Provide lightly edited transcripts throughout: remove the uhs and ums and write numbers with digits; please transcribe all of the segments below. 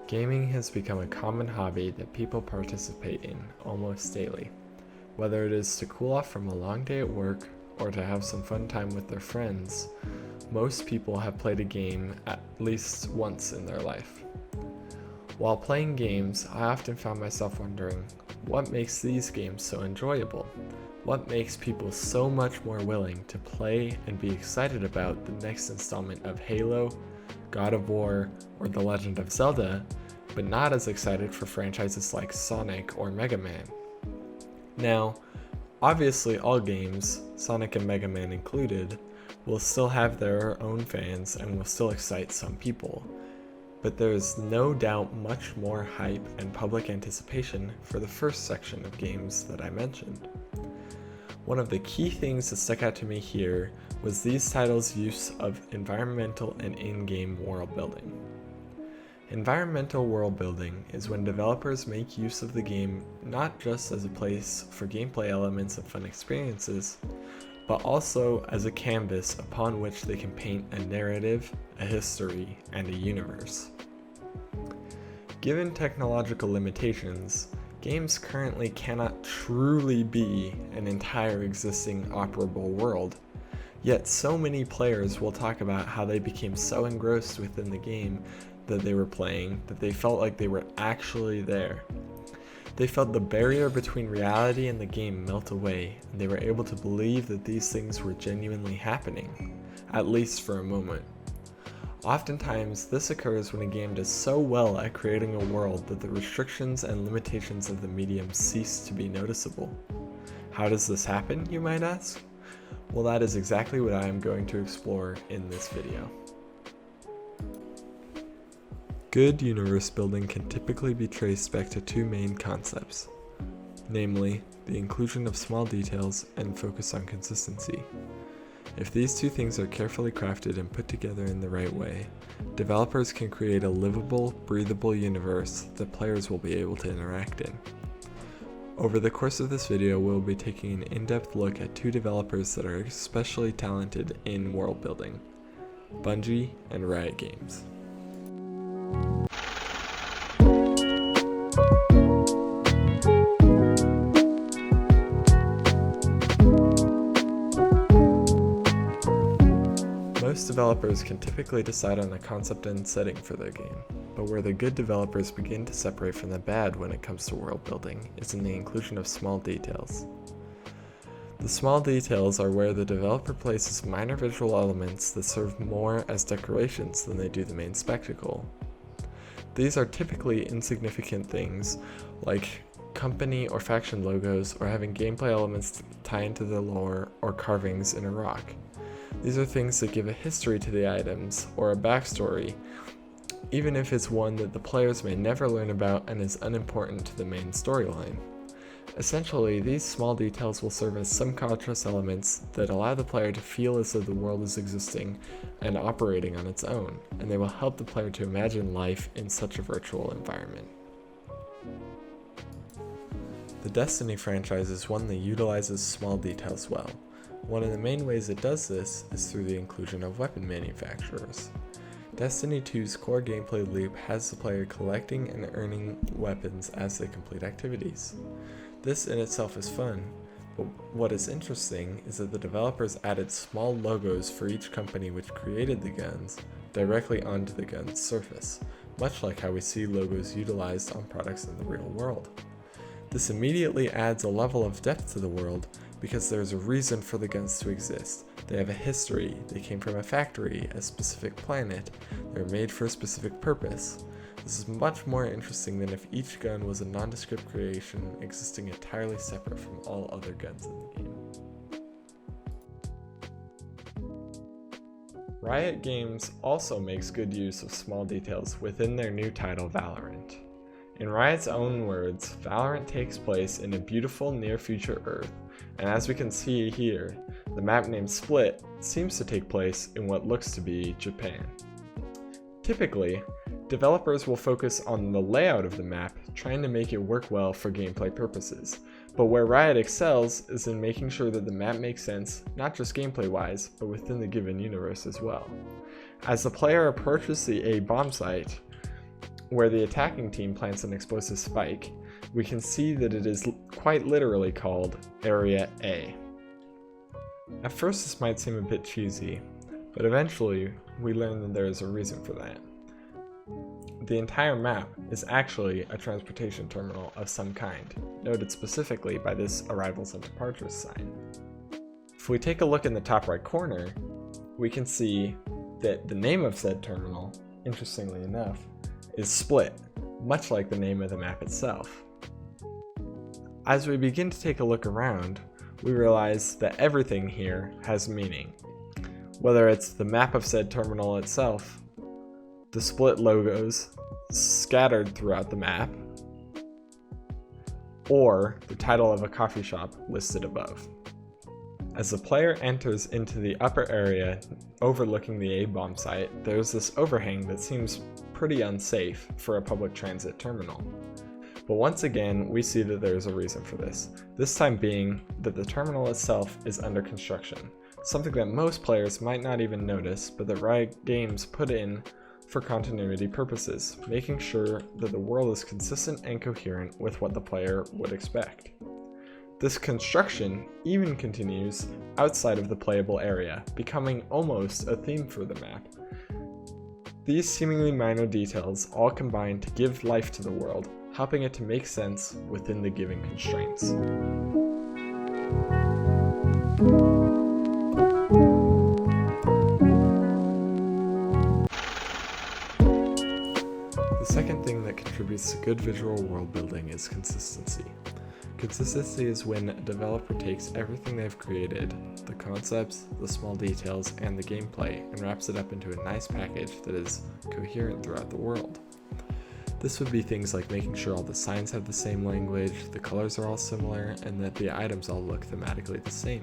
Gaming has become a common hobby that people participate in almost daily. Whether it is to cool off from a long day at work or to have some fun time with their friends, most people have played a game at least once in their life. While playing games, I often found myself wondering, what makes these games so enjoyable? What makes people so much more willing to play and be excited about the next installment of Halo, God of War, or The Legend of Zelda, but not as excited for franchises like Sonic or Mega Man? Now, obviously all games, Sonic and Mega Man included, will still have their own fans and will still excite some people, but there is no doubt much more hype and public anticipation for the first section of games that I mentioned. One of the key things that stuck out to me here was these titles' use of environmental and in-game world building. Environmental world building is when developers make use of the game not just as a place for gameplay elements and fun experiences, but also as a canvas upon which they can paint a narrative, a history, and a universe. Given technological limitations, games currently cannot truly be an entire existing operable world, yet so many players will talk about how they became so engrossed within the game that they were playing that they felt like they were actually there. They felt the barrier between reality and the game melt away, and they were able to believe that these things were genuinely happening, at least for a moment. Oftentimes, this occurs when a game does so well at creating a world that the restrictions and limitations of the medium cease to be noticeable. How does this happen, you might ask? Well, that is exactly what I am going to explore in this video. Good universe building can typically be traced back to two main concepts, namely, the inclusion of small details and focus on consistency. If these two things are carefully crafted and put together in the right way, developers can create a livable, breathable universe that players will be able to interact in. Over the course of this video, we'll be taking an in-depth look at two developers that are especially talented in world building, Bungie and Riot Games. Most developers can typically decide on a concept and setting for their game, but where the good developers begin to separate from the bad when it comes to world building is in the inclusion of small details. The small details are where the developer places minor visual elements that serve more as decorations than they do the main spectacle. These are typically insignificant things like company or faction logos or having gameplay elements tie into the lore or carvings in a rock. These are things that give a history to the items or a backstory, even if it's one that the players may never learn about and is unimportant to the main storyline. Essentially, these small details will serve as subconscious elements that allow the player to feel as though the world is existing and operating on its own, and they will help the player to imagine life in such a virtual environment. The Destiny franchise is one that utilizes small details well. One of the main ways it does this is through the inclusion of weapon manufacturers. Destiny 2's core gameplay loop has the player collecting and earning weapons as they complete activities. This in itself is fun, but what is interesting is that the developers added small logos for each company which created the guns directly onto the gun's surface, much like how we see logos utilized on products in the real world. This immediately adds a level of depth to the world because there's a reason for the guns to exist. They have a history, they came from a factory, a specific planet, they're made for a specific purpose. This is much more interesting than if each gun was a nondescript creation existing entirely separate from all other guns in the game. Riot Games also makes good use of small details within their new title Valorant. In Riot's own words, Valorant takes place in a beautiful near-future Earth, and as we can see here, the map named Split seems to take place in what looks to be Japan. Typically, developers will focus on the layout of the map, trying to make it work well for gameplay purposes, but where Riot excels is in making sure that the map makes sense, not just gameplay-wise, but within the given universe as well. As the player approaches the A bomb site, where the attacking team plants an explosive spike, we can see that it is quite literally called Area A. At first this might seem a bit cheesy, but eventually we learn that there is a reason for that. The entire map is actually a transportation terminal of some kind, noted specifically by this arrivals and departures sign. If we take a look in the top right corner, we can see that the name of said terminal, interestingly enough, is Split, much like the name of the map itself. As we begin to take a look around, we realize that everything here has meaning. Whether it's the map of said terminal itself, the Split logos scattered throughout the map, or the title of a coffee shop listed above. As the player enters into the upper area overlooking the A-bomb site, there's this overhang that seems pretty unsafe for a public transit terminal. But once again, we see that there's a reason for this time being that the terminal itself is under construction, something that most players might not even notice, but that Riot Games put in for continuity purposes, making sure that the world is consistent and coherent with what the player would expect. This construction even continues outside of the playable area, becoming almost a theme for the map. These seemingly minor details all combine to give life to the world, helping it to make sense within the given constraints. The second thing that contributes to good visual world building is consistency. Consistency is when a developer takes everything they've created, the concepts, the small details, and the gameplay, and wraps it up into a nice package that is coherent throughout the world. This would be things like making sure all the signs have the same language, the colors are all similar, and that the items all look thematically the same.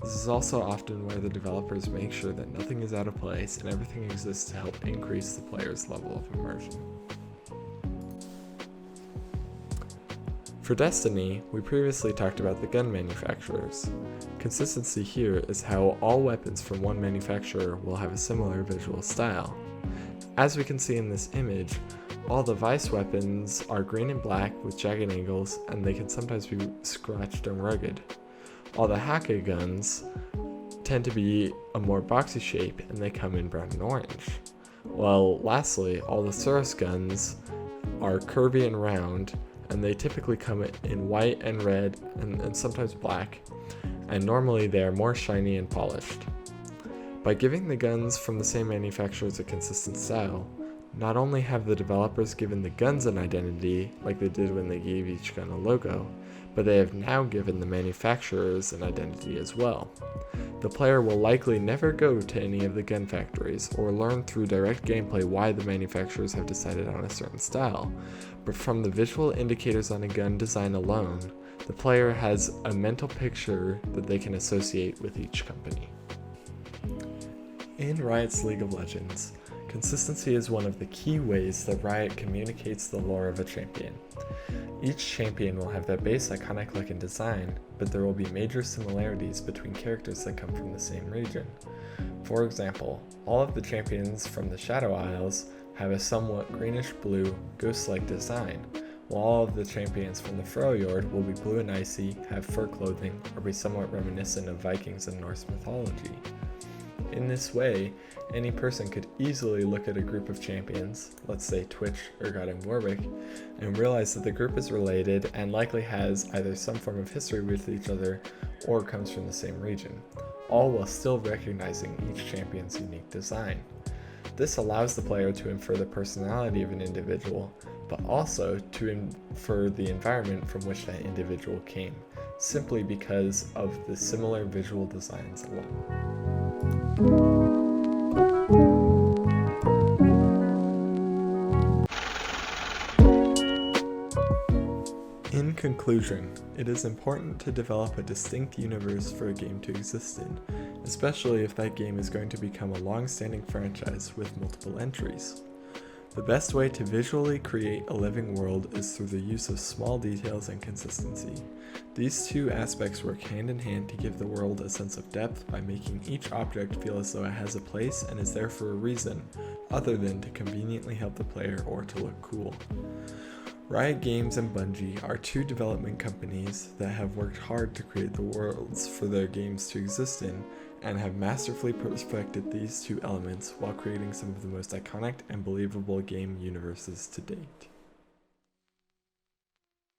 This is also often where the developers make sure that nothing is out of place and everything exists to help increase the player's level of immersion. For Destiny, we previously talked about the gun manufacturers. Consistency here is how all weapons from one manufacturer will have a similar visual style. As we can see in this image, all the Vice weapons are green and black with jagged angles, and they can sometimes be scratched and rugged. All the Hake guns tend to be a more boxy shape, and they come in brown and orange. While lastly, all the Suros guns are curvy and round, and they typically come in white and red and sometimes black, and normally they are more shiny and polished. By giving the guns from the same manufacturers a consistent style, not only have the developers given the guns an identity like they did when they gave each gun a logo, but they have now given the manufacturers an identity as well. The player will likely never go to any of the gun factories or learn through direct gameplay why the manufacturers have decided on a certain style, but from the visual indicators on a gun design alone, the player has a mental picture that they can associate with each company. In Riot's League of Legends, consistency is one of the key ways that Riot communicates the lore of a champion. Each champion will have their base iconic look and design, but there will be major similarities between characters that come from the same region. For example, all of the champions from the Shadow Isles have a somewhat greenish-blue, ghost-like design, while all of the champions from the Freljord will be blue and icy, have fur clothing, or be somewhat reminiscent of Vikings and Norse mythology. In this way, any person could easily look at a group of champions, let's say Twitch or God and Warwick, and realize that the group is related and likely has either some form of history with each other or comes from the same region, all while still recognizing each champion's unique design. This allows the player to infer the personality of an individual, but also to infer the environment from which that individual came, simply because of the similar visual designs alone. In conclusion, it is important to develop a distinct universe for a game to exist in, especially if that game is going to become a long-standing franchise with multiple entries. The best way to visually create a living world is through the use of small details and consistency. These two aspects work hand in hand to give the world a sense of depth by making each object feel as though it has a place and is there for a reason, other than to conveniently help the player or to look cool. Riot Games and Bungie are two development companies that have worked hard to create the worlds for their games to exist in, and have masterfully perfected these two elements while creating some of the most iconic and believable game universes to date.